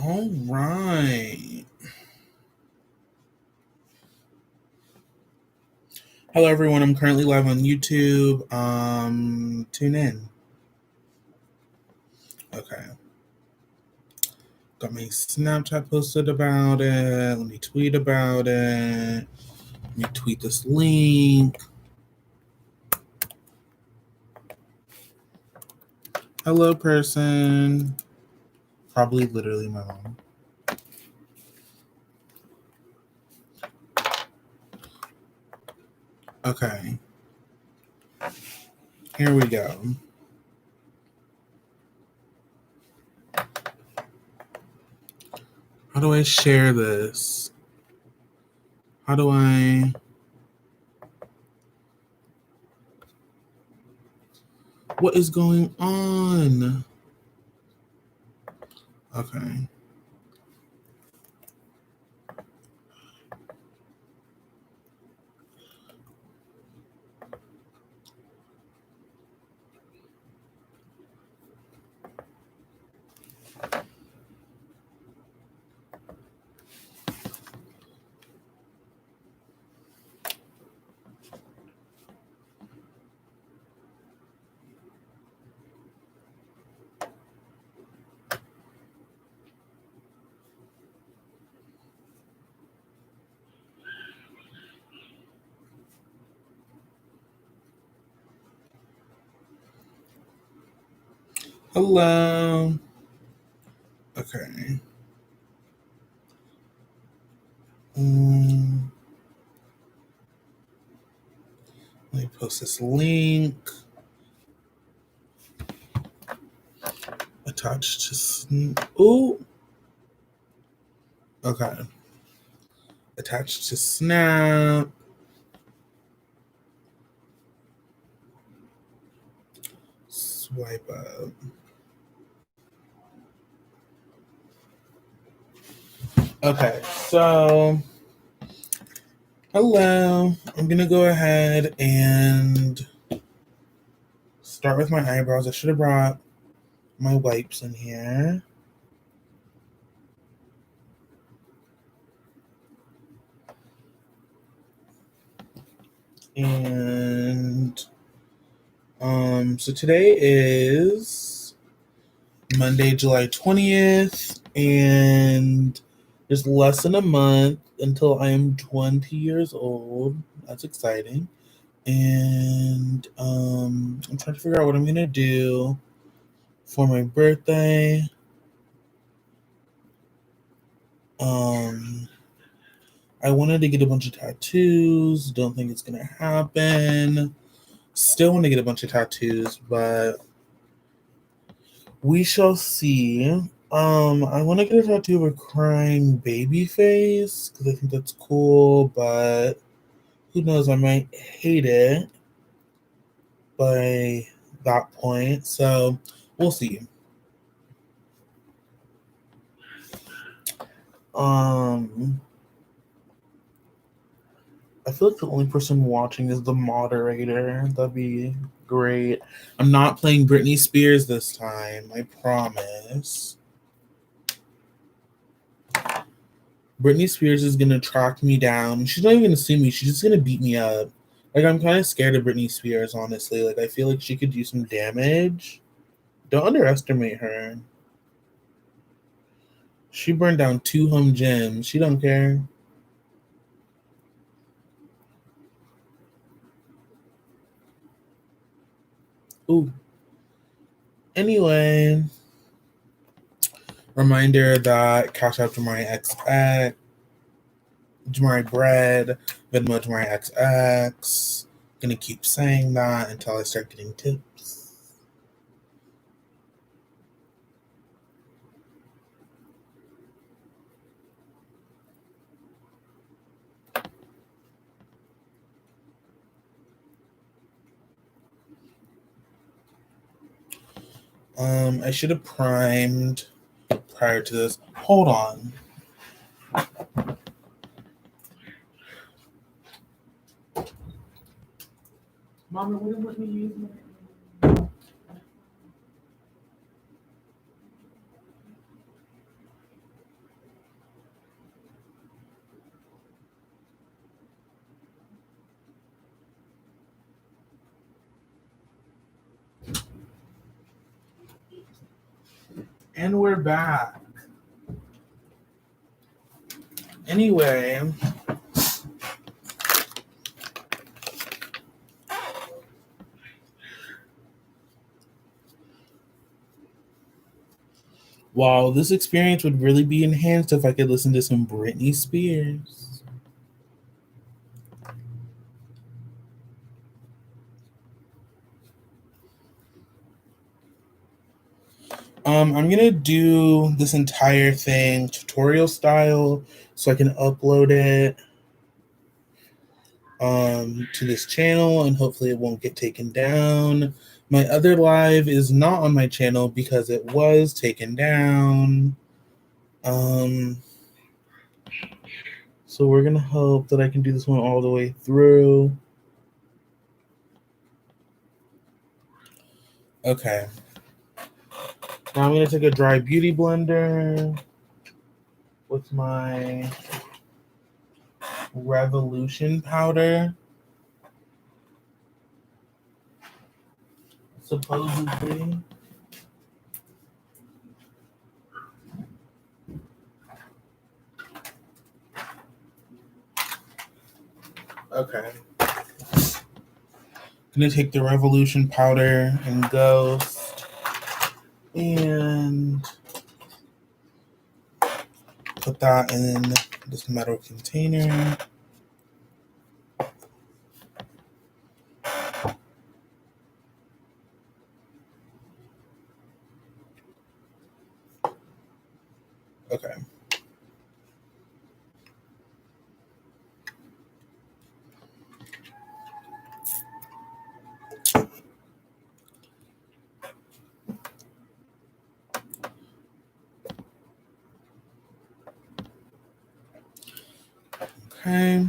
All right. Hello, everyone. I'm currently live on YouTube. Tune in. Okay. Got my Snapchat posted about it. Let me tweet about it. Let me tweet this link. Hello, person. Probably literally my mom. Okay. Here we go. How do I share this? How do I... What is going on? Okay. Hello. Okay. Let me post this link. Attached to... Ooh. Okay. Attached to Snap. Swipe up. Okay, so hello. I'm gonna go ahead and start with my eyebrows. I should have brought my wipes in here. And so today is Monday, July 20th, and there's less than a month until I am 20 years old. That's exciting. And I'm trying to figure out what I'm gonna do for my birthday. I wanted to get a bunch of tattoos. Don't think it's gonna happen. Still want to get a bunch of tattoos, but we shall see. I want to get a tattoo of a crying baby face because I think that's cool, but who knows? I might hate it by that point. So we'll see. I feel like the only person watching is the moderator. That'd be great. I'm not playing Britney Spears this time. I promise. Britney Spears is gonna track me down. She's not even gonna see me. She's just gonna beat me up. Like, I'm kind of scared of Britney Spears, honestly. Like, I feel like she could do some damage. Don't underestimate her. She burned down 2 home gyms. She don't care. Ooh. Anyway, reminder that cashapp jamarixx, jamaribread, venmo jamarixx. Gonna keep saying that until I start getting tips. I should have primed prior to this. Hold on. Mama, wouldn't let me use my... And we're back. Anyway, wow, this experience would really be enhanced if I could listen to some Britney Spears. I'm gonna do this entire thing tutorial style so I can upload it to this channel and hopefully it won't get taken down. My other live is not on my channel because it was taken down. So we're gonna hope that I can do this one all the way through. Okay. Now I'm gonna take a dry beauty blender with my Revolution powder. Supposedly. Okay. I'm gonna take the Revolution powder and Ghost and put that in this metal container. Okay. Okay.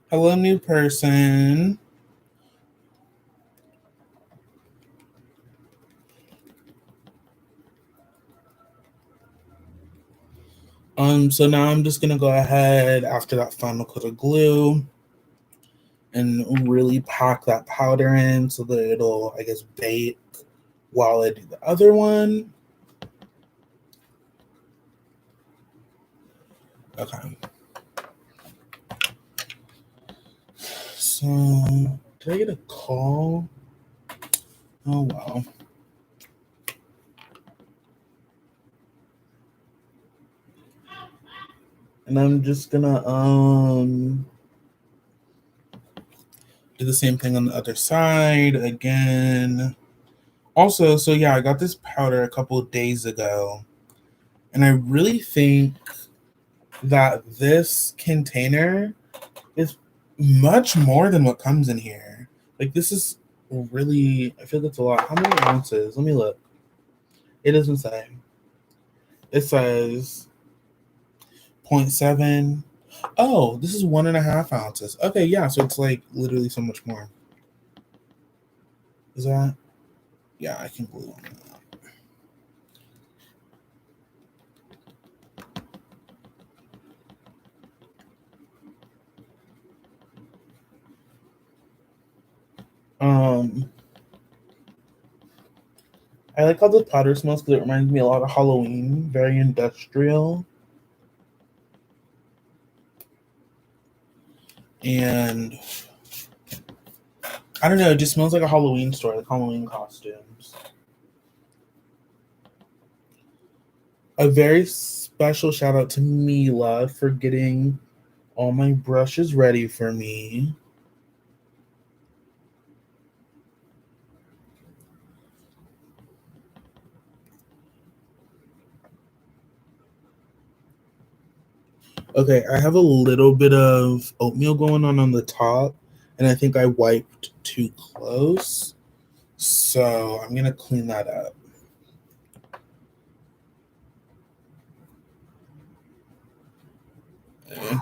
Hello, new person. So now I'm just gonna go ahead after that final coat of glue and really pack that powder in so that it'll, I guess, bake while I do the other one. Okay. So, did I get a call? Oh, wow. And I'm just gonna do the same thing on the other side again. Also, so yeah, I got this powder a couple of days ago, and I really think that this container is much more than what comes in here. Like, this is really, I feel that's a lot. How many ounces? Let me look. It doesn't say. It says 0.7. Oh, this is 1.5 ounces. Okay, yeah, so it's like literally so much more. Is that? Yeah, I can glue on that. I like how the powder smells because it reminds me a lot of Halloween. Very industrial. And I don't know, it just smells like a Halloween store, like Halloween costumes. A very special shout out to Mila for getting all my brushes ready for me. Okay, I have a little bit of oatmeal going on the top, and I think I wiped too close. So I'm going to clean that up. Okay.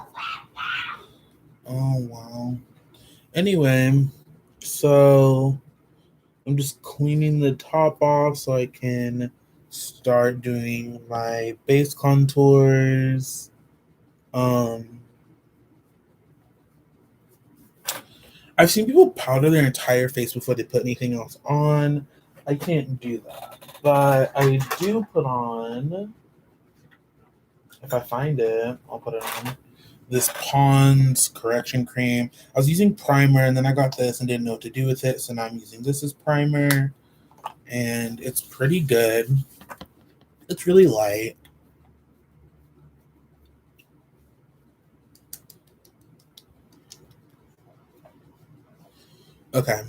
Oh, wow. Anyway, so I'm just cleaning the top off so I can start doing my base contours. I've seen people powder their entire face before they put anything else on. I can't do that. But I do put on, if I find it, I'll put it on, this Pond's correction cream. I was using primer and then I got this and didn't know what to do with it. So now I'm using this as primer and it's pretty good. It's really light. Okay.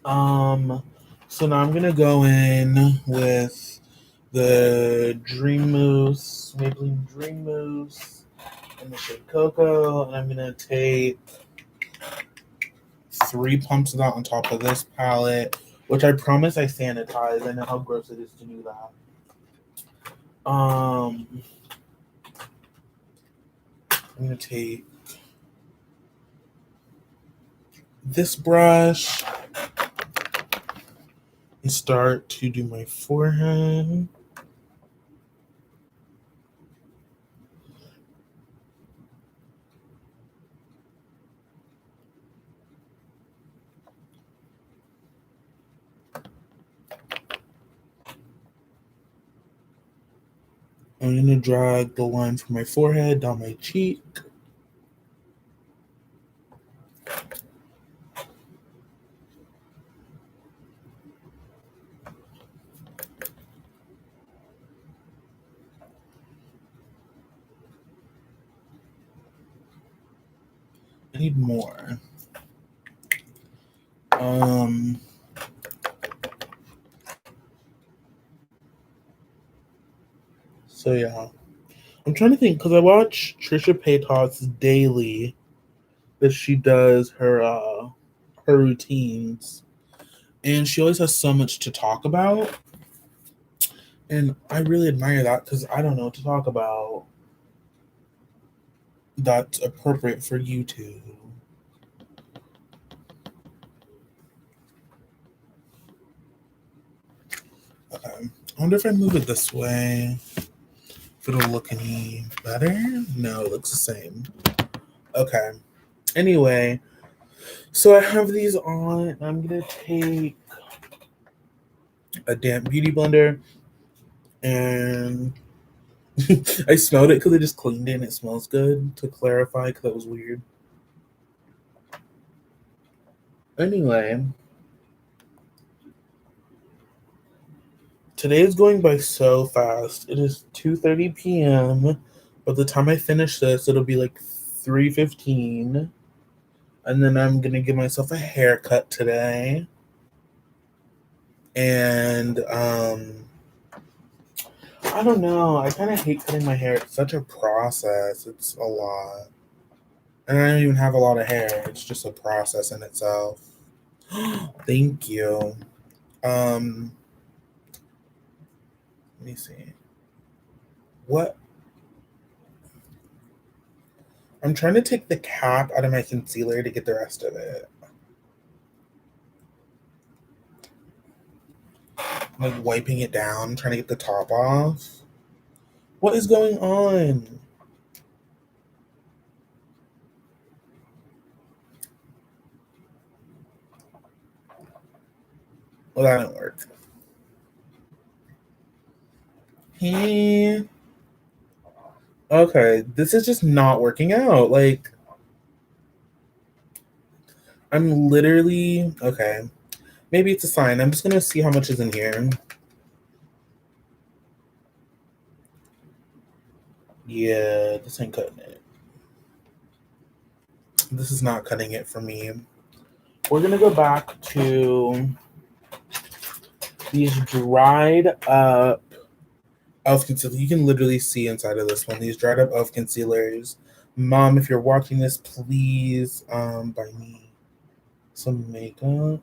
So now I'm gonna go in with the Dream Mousse, Maybelline Dream Mousse in the shade Cocoa, and I'm gonna take 3 pumps of that on top of this palette, which I promise I sanitize. I know how gross it is to do that. I'm gonna take this brush and start to do my forehead. I'm gonna drag the line from my forehead down my cheek. I need more. So yeah, I'm trying to think because I watch Trisha Paytas's daily that she does her routines, and she always has so much to talk about, and I really admire that because I don't know what to talk about that's appropriate for YouTube. Okay, I wonder if I move it this way, if it'll look any better. No, it looks the same. Okay. Anyway, so I have these on. I'm gonna take a damp beauty blender and I smelled it because I just cleaned it and it smells good, to clarify, because that was weird. Anyway, today is going by so fast. It is 2:30 p.m. By the time I finish this, it'll be like 3:15. And then I'm going to give myself a haircut today. And I don't know. I kind of hate cutting my hair. It's such a process. It's a lot. And I don't even have a lot of hair. It's just a process in itself. Thank you. Let me see. What? I'm trying to take the cap out of my concealer to get the rest of it. I'm like wiping it down, trying to get the top off. What is going on? Well, that didn't work. Hey. Okay, this is just not working out. Like, I'm literally okay. Maybe it's a sign. I'm just gonna see how much is in here. Yeah, this ain't cutting it. This is not cutting it for me. We're gonna go back to these dried up elf concealer. You can literally see inside of this one. These dried up elf concealers. Mom, if you're watching this, please buy me some makeup.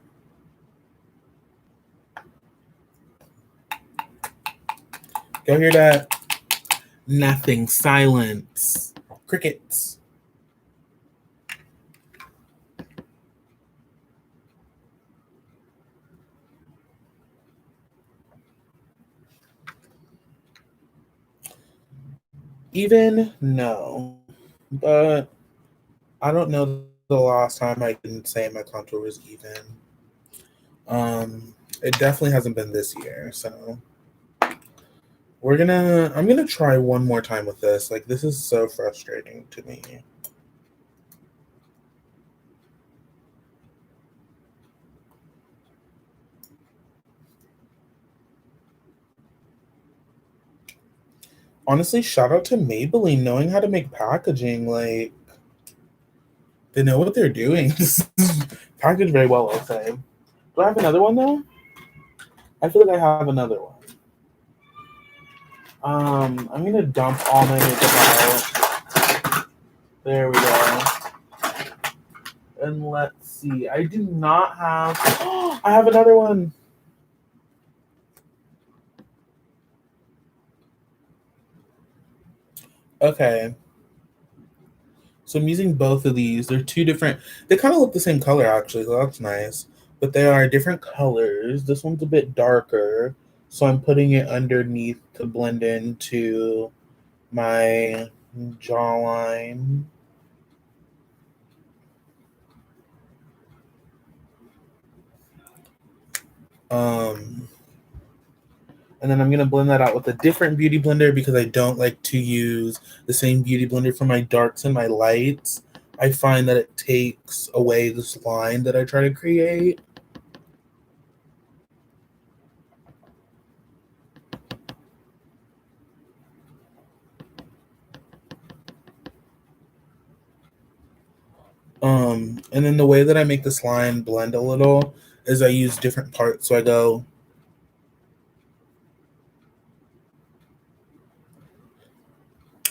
Go hear that? Nothing. Silence. Crickets. Even? No. But I don't know the last time I can say my contour was even. It definitely hasn't been this year, so I'm gonna try one more time with this. Like, this is so frustrating to me. Honestly, shout out to Maybelline knowing how to make packaging. Like, they know what they're doing. This is packaged very well, I'll say. Do I have another one though? I feel like I have another one. I'm gonna dump all my makeup out. There we go. And let's see. I do not have. I have another one. Okay. So I'm using both of these. They're two different. They kind of look the same color actually, so that's nice. But they are different colors. This one's a bit darker, so I'm putting it underneath to blend into my jawline. Um, and then I'm gonna blend that out with a different beauty blender because I don't like to use the same beauty blender for my darks and my lights. I find that it takes away this line that I try to create. And then the way that I make this line blend a little is I use different parts. So I go,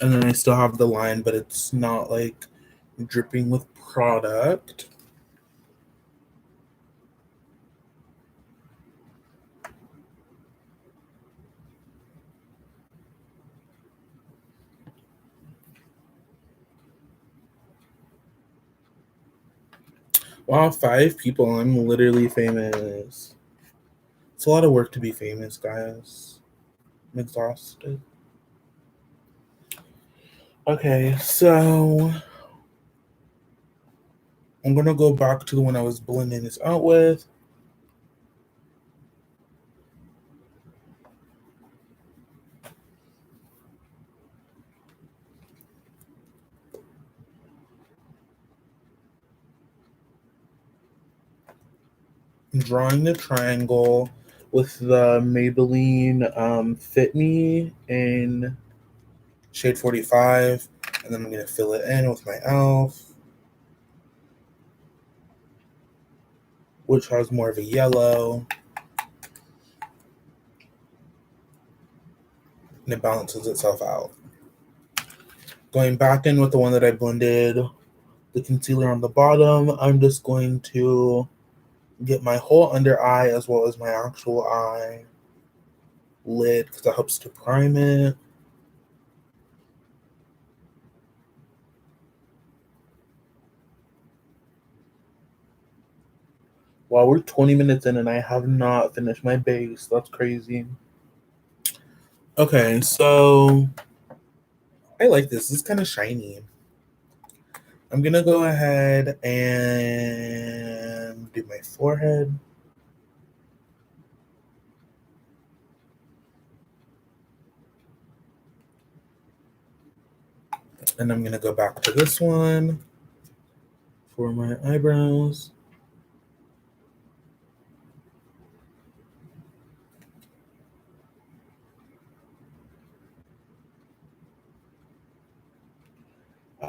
and then I still have the line, but it's not like dripping with product. Wow, 5 people. I'm literally famous. It's a lot of work to be famous, guys. I'm exhausted. Okay, so I'm gonna go back to the one I was blending this out with. I'm drawing the triangle with the Maybelline Fit Me in shade 45, and then I'm gonna fill it in with my elf, which has more of a yellow, and it balances itself out. Going back in with the one that I blended the concealer on the bottom, I'm just going to get my whole under eye as well as my actual eye lid because it helps to prime it. Wow, we're 20 minutes in and I have not finished my base. That's crazy. Okay, so I like this. It's kind of shiny. I'm gonna go ahead and do my forehead. And I'm gonna go back to this one for my eyebrows.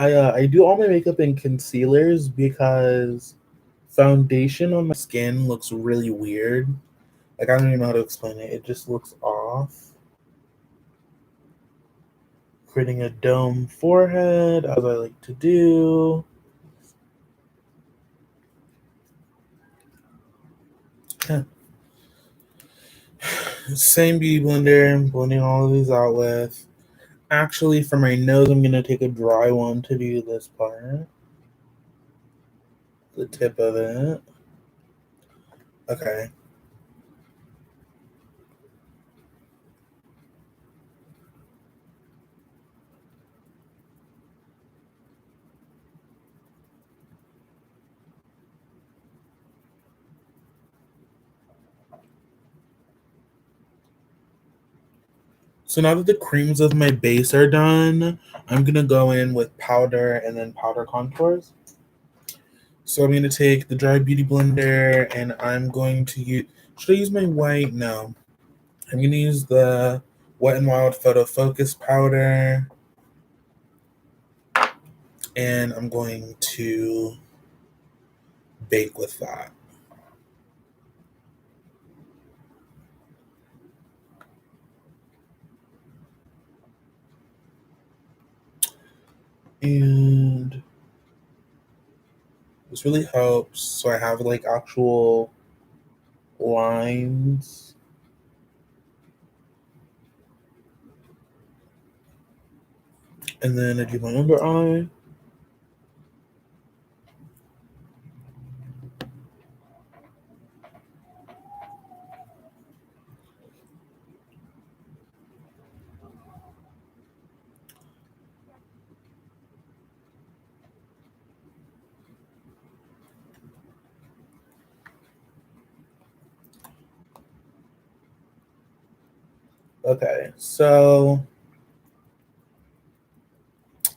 I do all my makeup in concealers because foundation on my skin looks really weird. Like, I don't even know how to explain it. It just looks off. Creating a dome forehead, as I like to do. Same beauty blender, I'm blending all of these out with. Actually, for my nose, I'm going to take a dry one to do this part. The tip of it. Okay. So now that the creams of my base are done, I'm going to go in with powder and then powder contours. So I'm going to take the dry beauty blender and I'm going to use, should I use my white? No. I'm going to use the Wet n Wild Photo Focus powder. And I'm going to bake with that. And this really helps. So I have like actual lines. And then I do my under eye. Okay, so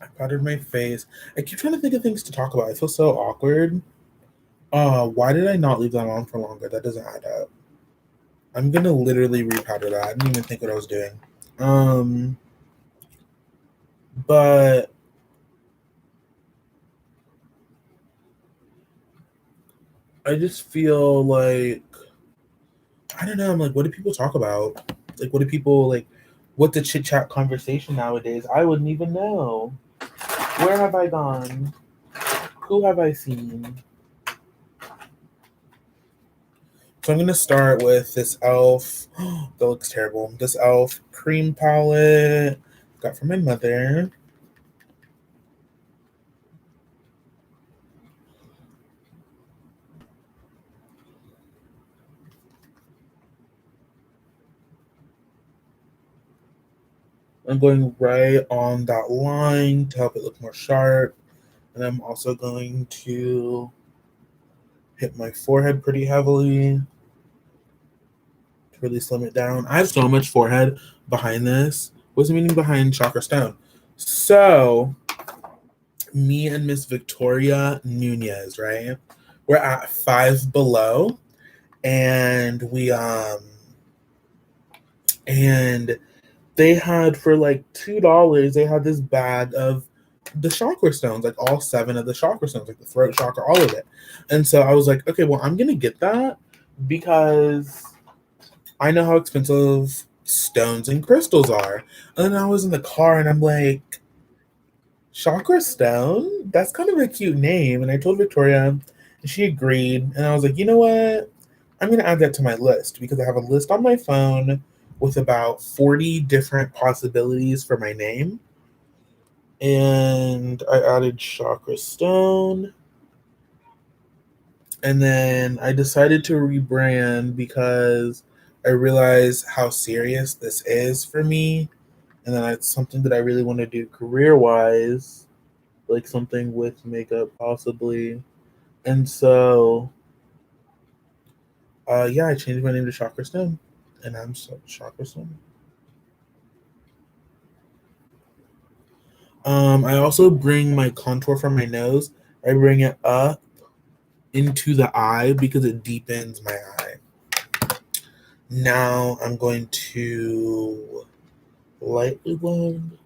I powdered my face. I keep trying to think of things to talk about. I feel so awkward. Why did I not leave that on for longer? That doesn't add up. I'm gonna literally repowder that. I didn't even think what I was doing. But I just feel like I don't know. I'm like, what do people talk about? Like, what do people like? What the chit chat conversation nowadays? I wouldn't even know. Where have I gone? Who have I seen? So I'm gonna start with this Elf. That looks terrible. This Elf cream palette got from my mother. I'm going right on that line to help it look more sharp. And I'm also going to hit my forehead pretty heavily to really slim it down. I have so much forehead behind this. What's the meaning behind Chakra Stone? So, me and Miss Victoria Nunez, right? We're at Five Below, and and they had for like $2, they had this bag of the chakra stones, like all 7 of the chakra stones, like the throat chakra, all of it. And so I was like, okay, well, I'm gonna get that because I know how expensive stones and crystals are. And then I was in the car and I'm like, chakra stone? That's kind of a cute name. And I told Victoria, and she agreed. And I was like, you know what? I'm gonna add that to my list because I have a list on my phone with about 40 different possibilities for my name. And I added Chakra Stone. And then I decided to rebrand because I realized how serious this is for me. And then it's something that I really want to do career wise, like something with makeup possibly. And so, yeah, I changed my name to Chakra Stone. And I'm Chakra Stone. I also bring my contour from my nose. I bring it up into the eye because it deepens my eye. Now I'm going to lightly blend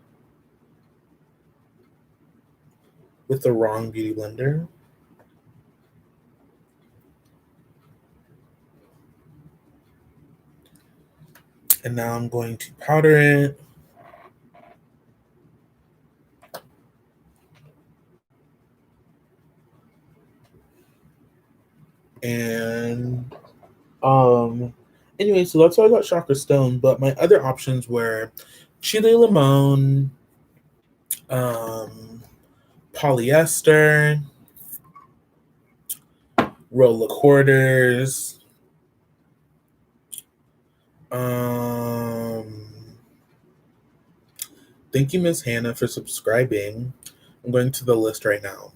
with the wrong beauty blender. And now I'm going to powder it. And anyway, so that's how I got Chakra Stone. But my other options were Chile Limon, um, polyester, roll of quarters, thank you, Miss Hannah, for subscribing. I'm going to the list right now.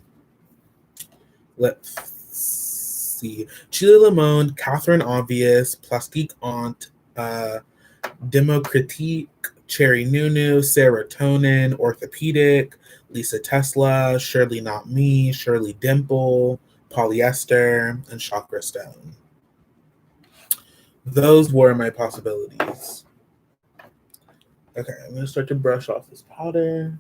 Let's see. Chile Limon, Catherine Obvious, Plastique Aunt, Democritique, Cherry Nunu, Serotonin, Orthopedic, Lisa Tesla, Surely Not Me, Shirley Dimple, Polyester, and Chakra Stone. Those were my possibilities. Okay, I'm going to start to brush off this powder.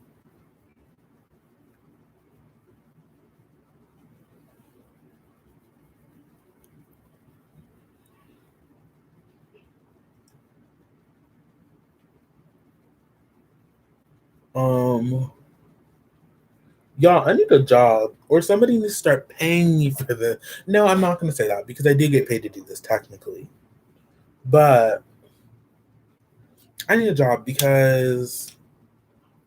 Y'all, I need a job, or somebody needs to start paying me for this. No, I'm not going to say that because I did get paid to do this technically. But I need a job because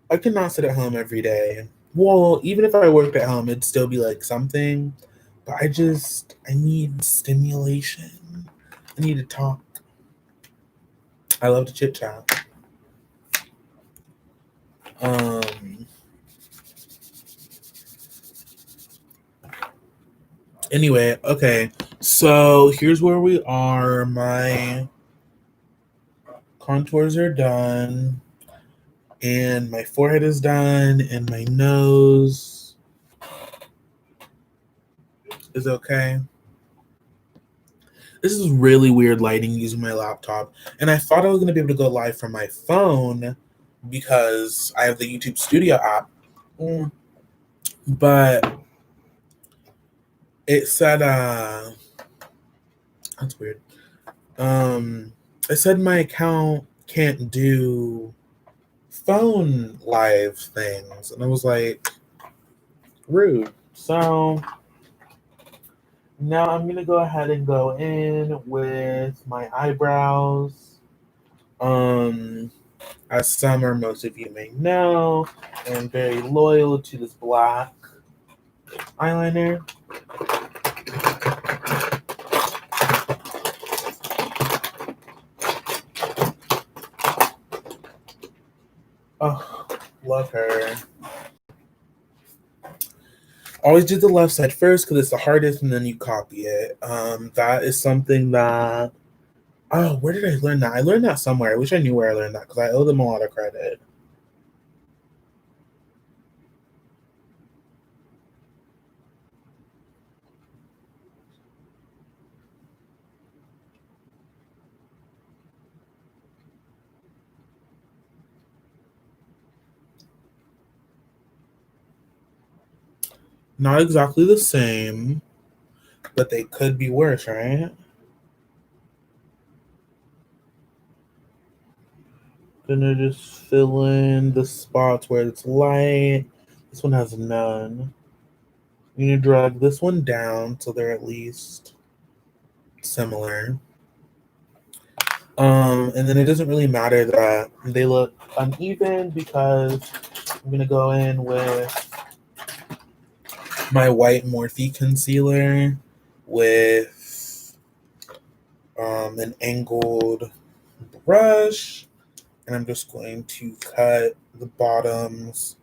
I cannot sit at home every day. Well, even if I worked at home, it'd still be like something. But I need stimulation. I need to talk. I love to chit chat. Anyway, okay. So here's where we are. My contours are done. And my forehead is done. And my nose is okay. This is really weird lighting using my laptop. And I thought I was going to be able to go live from my phone because I have the YouTube Studio app. But it said, that's weird. It said my account can't do phone live things. And I was like, rude. So now I'm going to go ahead and go in with my eyebrows. As some or most of you may know, I'm very loyal to this black eyeliner. Oh, love her. Always do the left side first because it's the hardest, and then you copy it. That is something that. Oh, where did I learn that? I learned that somewhere. I wish I knew where I learned that because I owe them a lot of credit. Not exactly the same, but they could be worse, right? Gonna just fill in the spots where it's light. This one has none. I'm gonna drag this one down so they're at least similar. And then it doesn't really matter that they look uneven because I'm gonna go in with my white Morphe concealer with an angled brush, and I'm just going to cut the bottoms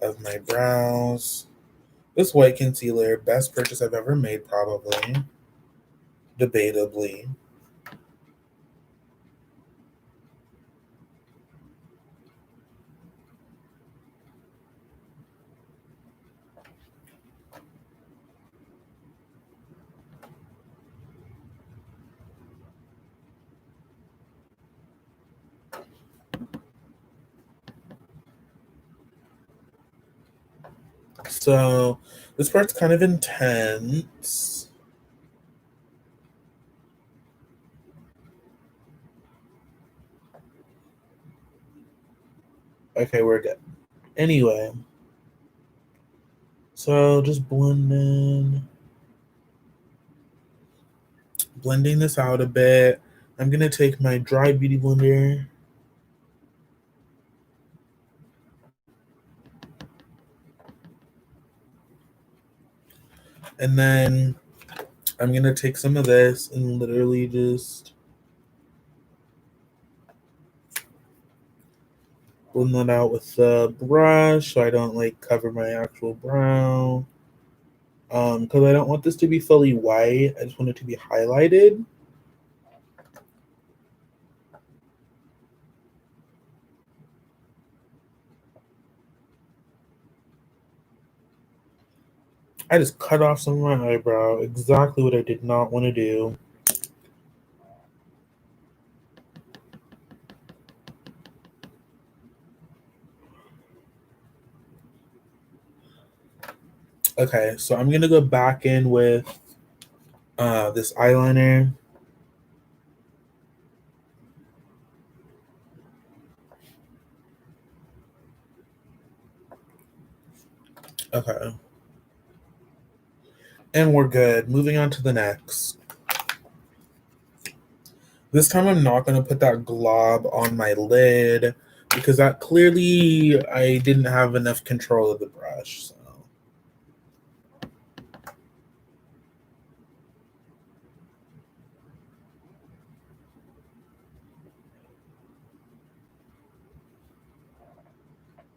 of my brows. This white concealer, best purchase I've ever made, probably, debatably. So this part's kind of intense. Okay, we're good. Anyway, so just blending this out a bit. I'm gonna take my dry beauty blender and then I'm gonna take some of this and literally just blend that out with the brush so I don't like cover my actual brow. Because I don't want this to be fully white. I just want it to be highlighted. I just cut off some of my eyebrow. Exactly what I did not want to do. Okay, so I'm gonna go back in with this eyeliner. Okay. And we're good. Moving on to the next. This time I'm not going to put that glob on my lid because that clearly I didn't have enough control of the brush.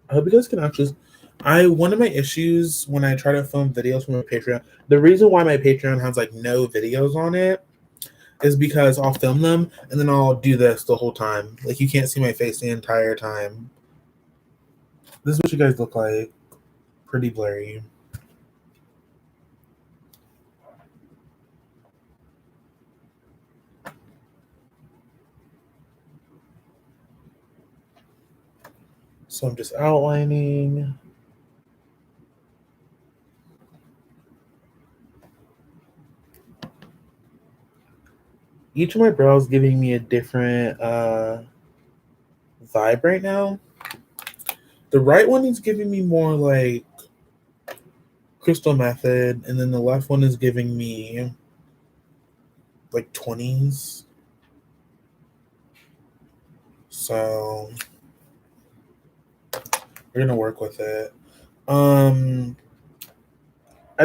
I hope you guys can actually. One of my issues when I try to film videos from my Patreon, the reason why my Patreon has like no videos on it is because I'll film them and then I'll do this the whole time. Like you can't see my face the entire time. This is what you guys look like. Pretty blurry. So I'm just outlining. Each of my brows giving me a different vibe right now. The right one is giving me more like Crystal Method, and then the left one is giving me like 20s. So we're gonna work with it. I've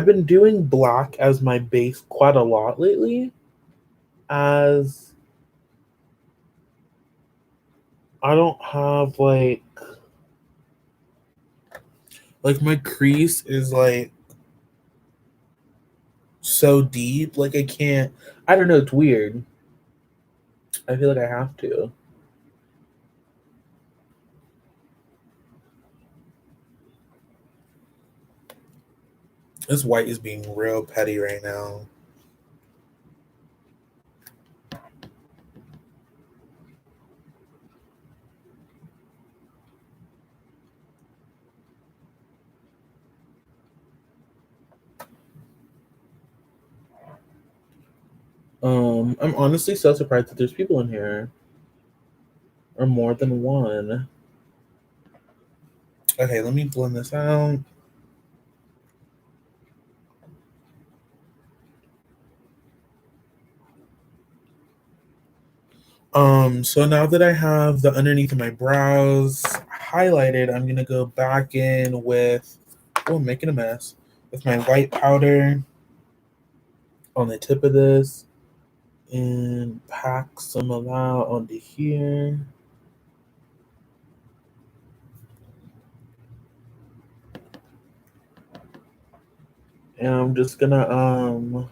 been doing black as my base quite a lot lately, as I don't have like my crease is like so deep, like I don't know, it's weird. I feel like I have to. This white is being real petty right now. I'm honestly so surprised that there's people in here. Or more than one. Okay, let me blend this out. So now that I have the underneath of my brows highlighted, I'm gonna go back in with, oh, I'm making a mess, with my white powder on the tip of this and pack some of that onto here. And I'm just gonna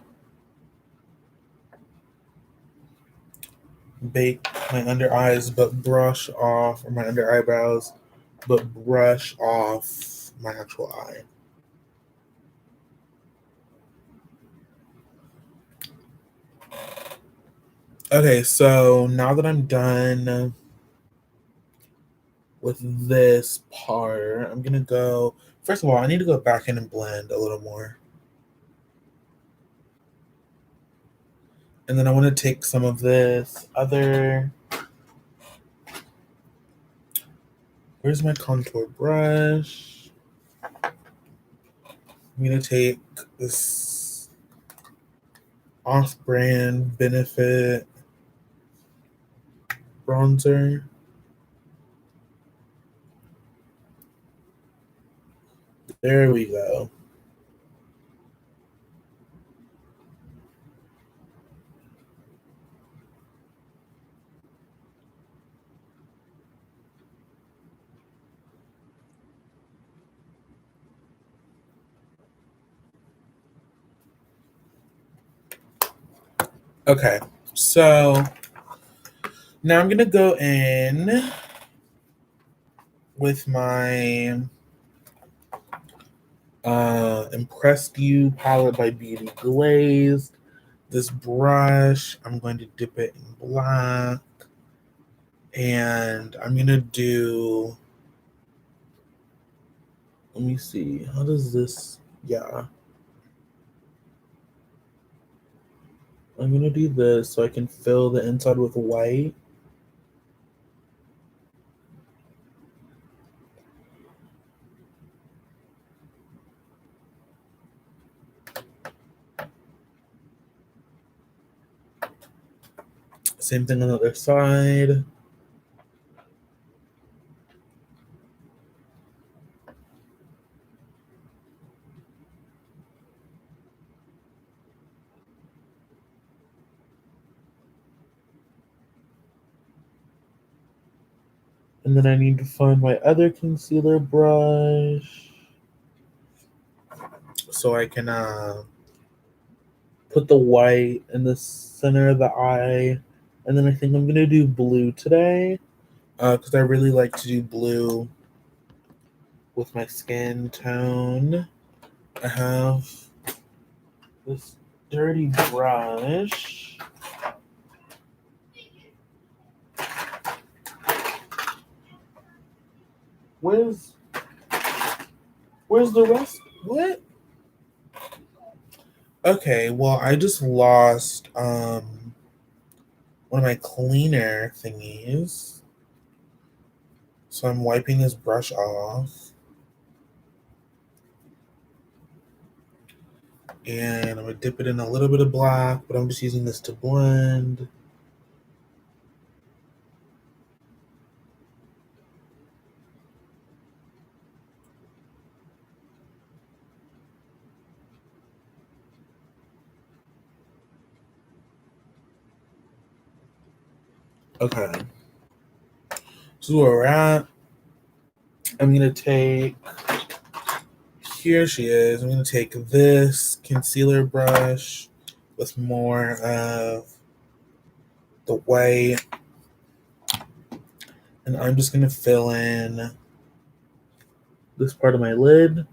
bake my under eyes, but brush off, or my under eyebrows, but brush off my actual eye. Okay, so now that I'm done with this part, I'm gonna go. First of all, I need to go back in and blend a little more. And then I want to take some of this other. Where's my contour brush? I'm gonna take this off-brand Benefit bronzer. There we go. Okay, so now I'm gonna go in with my Impressed You palette by Beauty Glazed. This brush, I'm going to dip it in black. And I'm going to do, let me see, how does this, yeah. I'm going to do this so I can fill the inside with white. Same thing on the other side. And then I need to find my other concealer brush so I can put the white in the center of the eye. And then I think I'm going to do blue today because I really like to do blue with my skin tone. I have this dirty brush. Where's the rest? What? Okay, well I just lost one of my cleaner thingies. So I'm wiping this brush off. And I'm gonna dip it in a little bit of black, but I'm just using this to blend. Okay. This is where we're at. I'm gonna take, here she is. I'm gonna take this concealer brush with more of the white, and I'm just gonna fill in this part of my lid.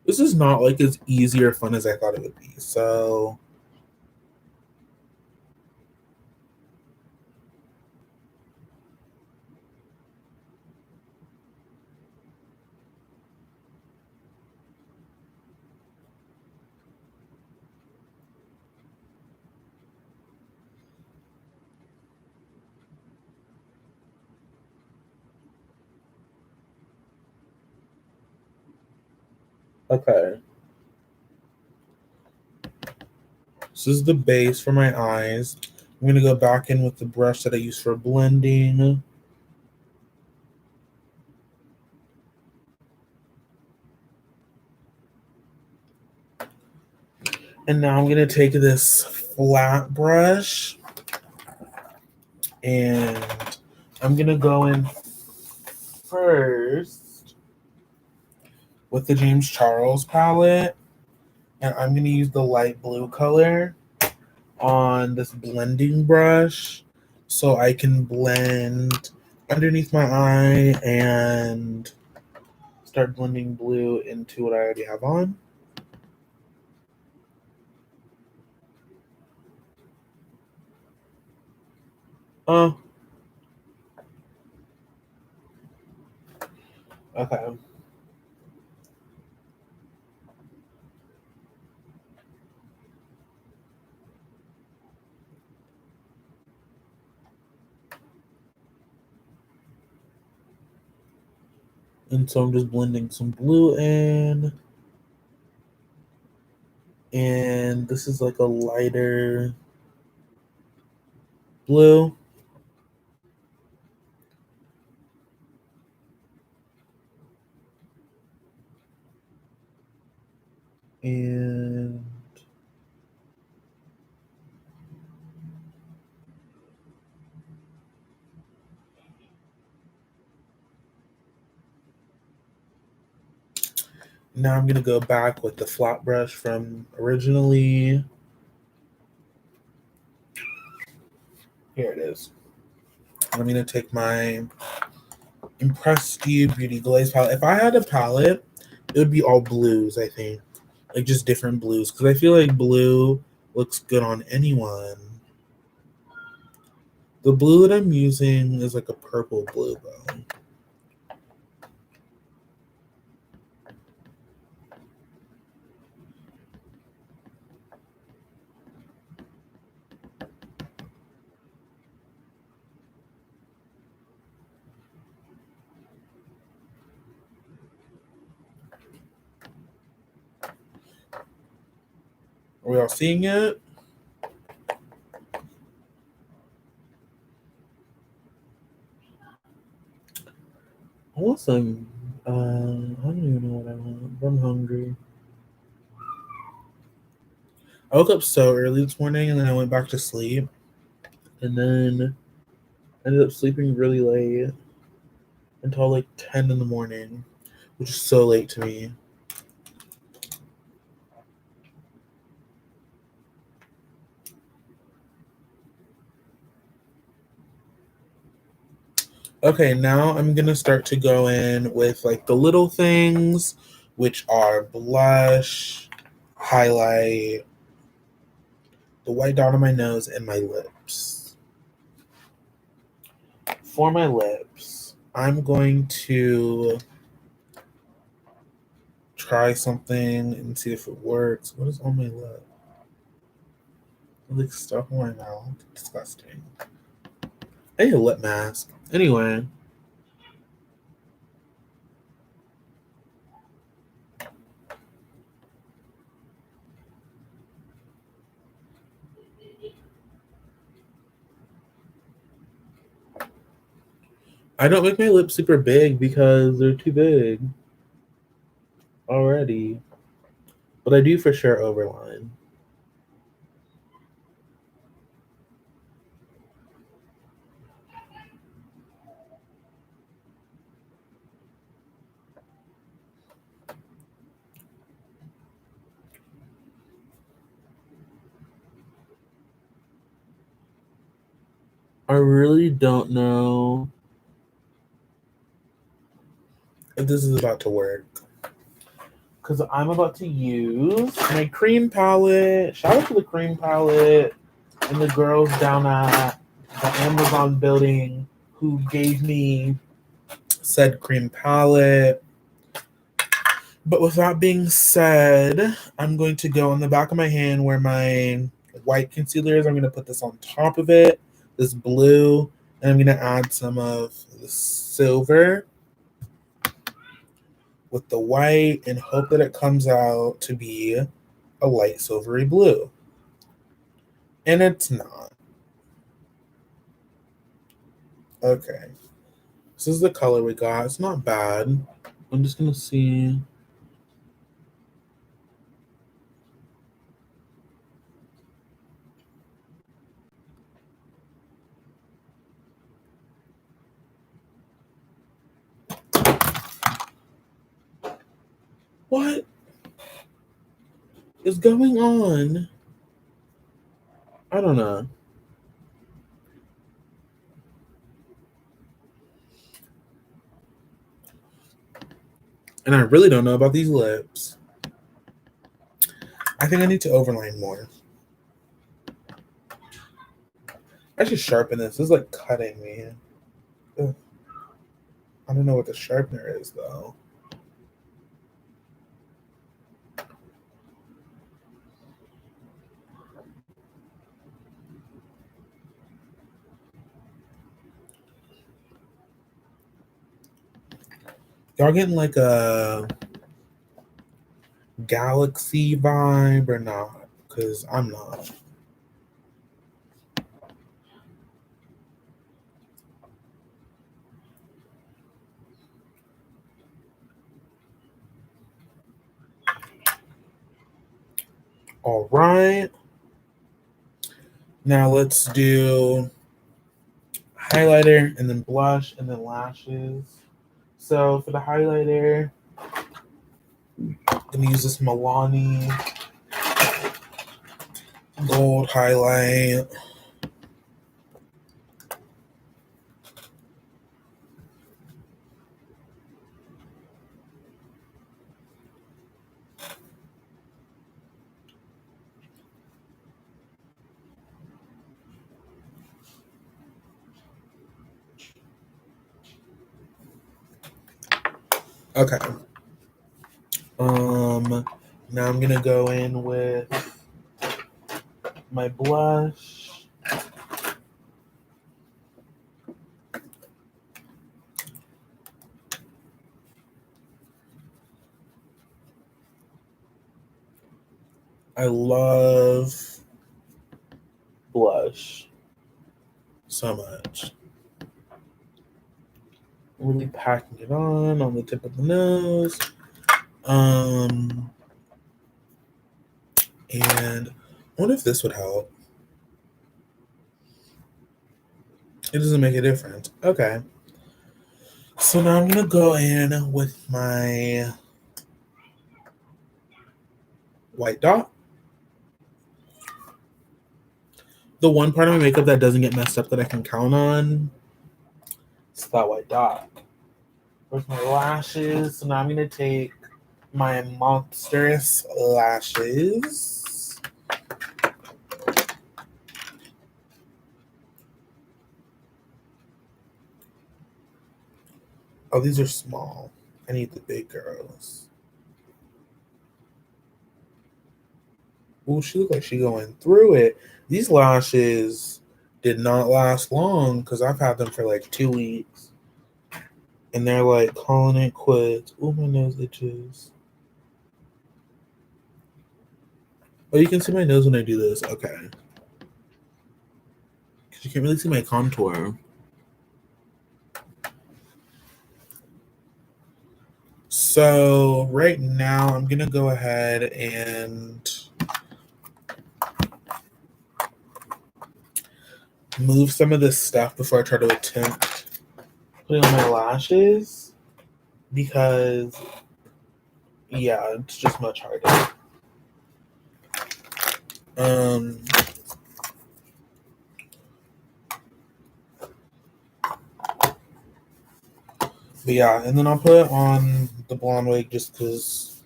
This is not like as easy or fun as I thought it would be. So okay. This is the base for my eyes. I'm gonna go back in with the brush that I use for blending. And now I'm gonna take this flat brush and I'm gonna go in first with the James Charles palette, and I'm gonna use the light blue color on this blending brush so I can blend underneath my eye and start blending blue into what I already have on. Oh, okay. And so I'm just blending some blue in. And this is like a lighter blue. And Now I'm going to go back with the flat brush from originally. Here it is. I'm going to take my Impressed You Beauty Glaze palette. If I had a palette, it would be all blues, I think. Like just different blues. Because I feel like blue looks good on anyone. The blue that I'm using is like a purple blue, though. Are we all seeing it? I want some. I don't even know what I want. I'm hungry. I woke up so early this morning and then I went back to sleep. And then ended up sleeping really late until like 10 in the morning, which is so late to me. Okay, now I'm going to start to go in with like the little things, which are blush, highlight, the white dot on my nose, and my lips. For my lips, I'm going to try something and see if it works. What is on my lip? Like stuff in my mouth. Disgusting. I need a lip mask. Anyway. I don't make my lips super big because they're too big already. But I do for sure overline. I really don't know if this is about to work. Because I'm about to use my cream palette. Shout out to the cream palette and the girls down at the Amazon building who gave me said cream palette. But with that being said, I'm going to go on the back of my hand where my white concealer is. I'm going to put this on top of it, this blue, and I'm going to add some of the silver with the white and hope that it comes out to be a light silvery blue. And it's not. Okay. This is the color we got. It's not bad. I'm just going to see. What is going on? I don't know. And I really don't know about these lips. I think I need to overline more. I should sharpen this. This is like cutting me. Ugh. I don't know what the sharpener is though. Y'all getting like a galaxy vibe or not? Because I'm not. All right. Now let's do highlighter and then blush and then lashes. So for the highlighter, I'm gonna use this Milani gold highlight. Okay. Now I'm gonna go in with my blush. I love blush so much. Really packing it on the tip of the nose. And I wonder if this would help. It doesn't make a difference. Okay. So now I'm gonna go in with my white dot. The one part of my makeup that doesn't get messed up that I can count on is that white dot. With my lashes. So now I'm gonna take my monstrous lashes. Oh, these are small. I need the big girls. Ooh, she looked like she going through it. These lashes did not last long because I've had them for like 2 weeks. And they're like calling it quits. Ooh, my nose itches. Oh, you can see my nose when I do this. Okay. Because you can't really see my contour. So right now I'm going to go ahead and move some of this stuff before I try to attempt putting on my lashes. Because, yeah, it's just much harder. But yeah, and then I'll put on the blonde wig just because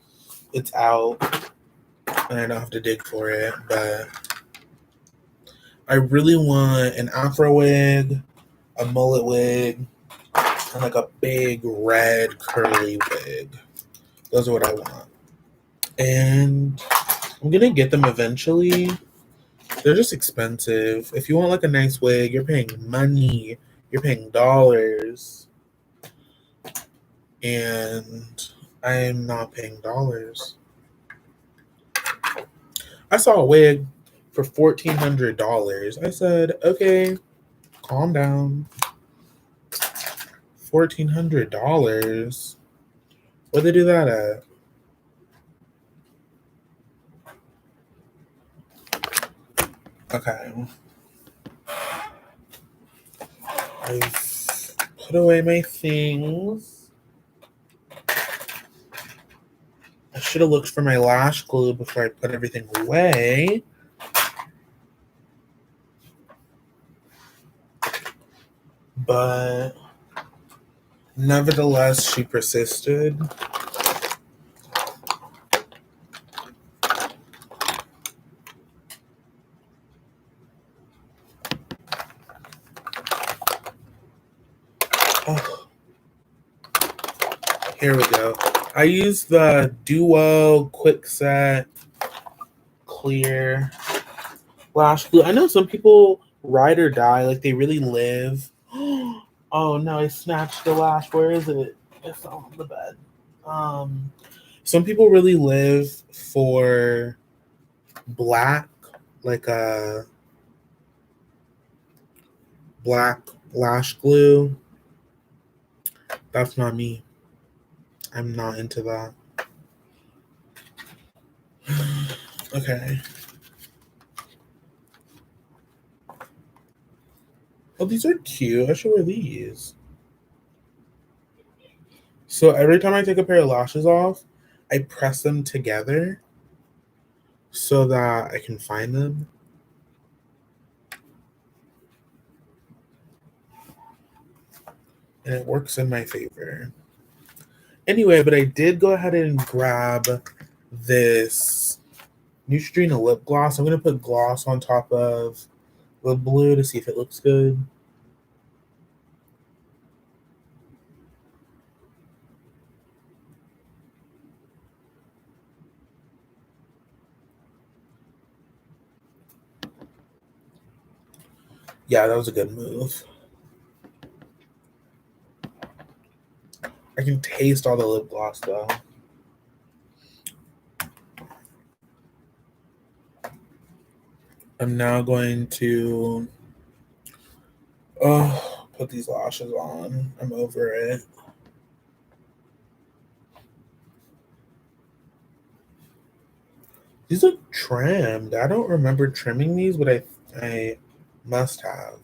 it's out and I don't have to dig for it. But I really want an afro wig, a mullet wig, and like a big red curly wig. Those are what I want. And I'm going to get them eventually. They're just expensive. If you want like a nice wig, you're paying money. You're paying dollars. And I'm not paying dollars. I saw a wig for $1,400. I said, okay, calm down. $1,400. Where'd they do that at? Okay. I've put away my things. I should have looked for my lash glue before I put everything away. But nevertheless, she persisted. Oh, here we go. I use the Duo Quickset Clear Lash Glue. I know some people ride or die, like they really live. Oh no, I snatched the lash. Where is it? It's on the bed. Some people really live for black, like a black lash glue. That's not me. I'm not into that. Okay. Oh, these are cute. I should wear these. So every time I take a pair of lashes off, I press them together so that I can find them. And it works in my favor. Anyway, but I did go ahead and grab this Neutrogena lip gloss. I'm going to put gloss on top of the blue to see if it looks good. Yeah, that was a good move. I can taste all the lip gloss though. I'm now going to put these lashes on. I'm over it. These are trimmed. I don't remember trimming these, but I must have.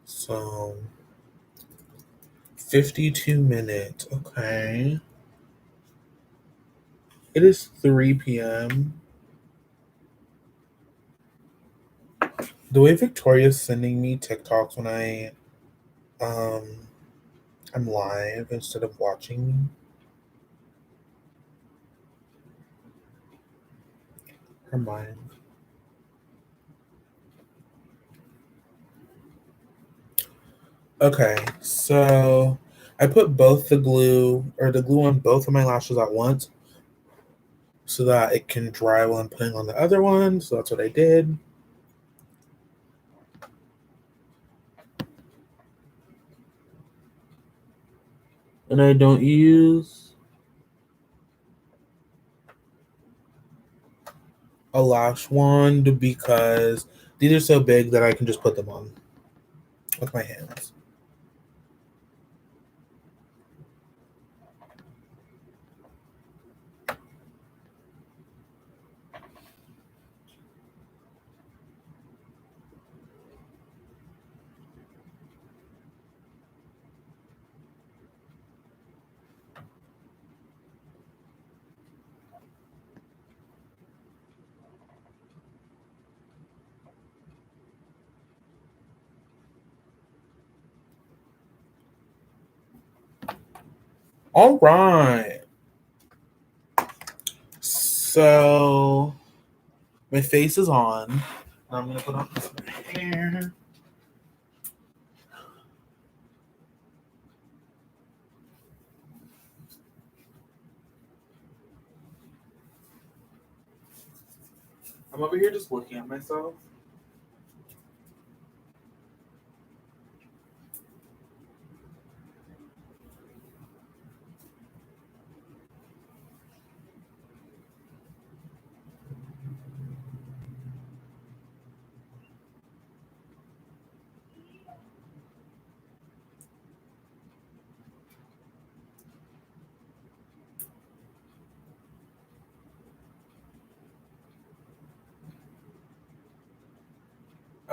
So 52 minutes. Okay. It is 3 p.m. The way Victoria's sending me TikToks when um I'm live instead of watching me. Her mind. Okay, so I put the glue on both of my lashes at once so that it can dry while I'm putting on the other one. So that's what I did. And I don't use a lash wand because these are so big that I can just put them on with my hands. All right. So my face is on. I'm gonna put on my hair. I'm over here just looking at myself.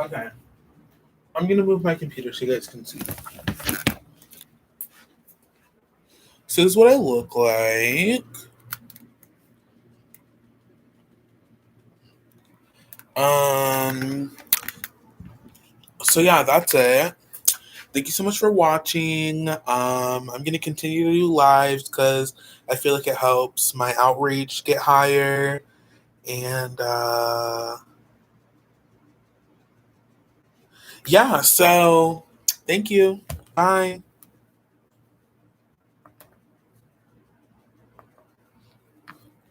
Okay. I'm gonna move my computer so you guys can see. So this is what I look like. Um. So yeah, that's it. Thank you so much for watching. I'm gonna continue to do lives because I feel like it helps my outreach get higher. And yeah, so thank you. Bye.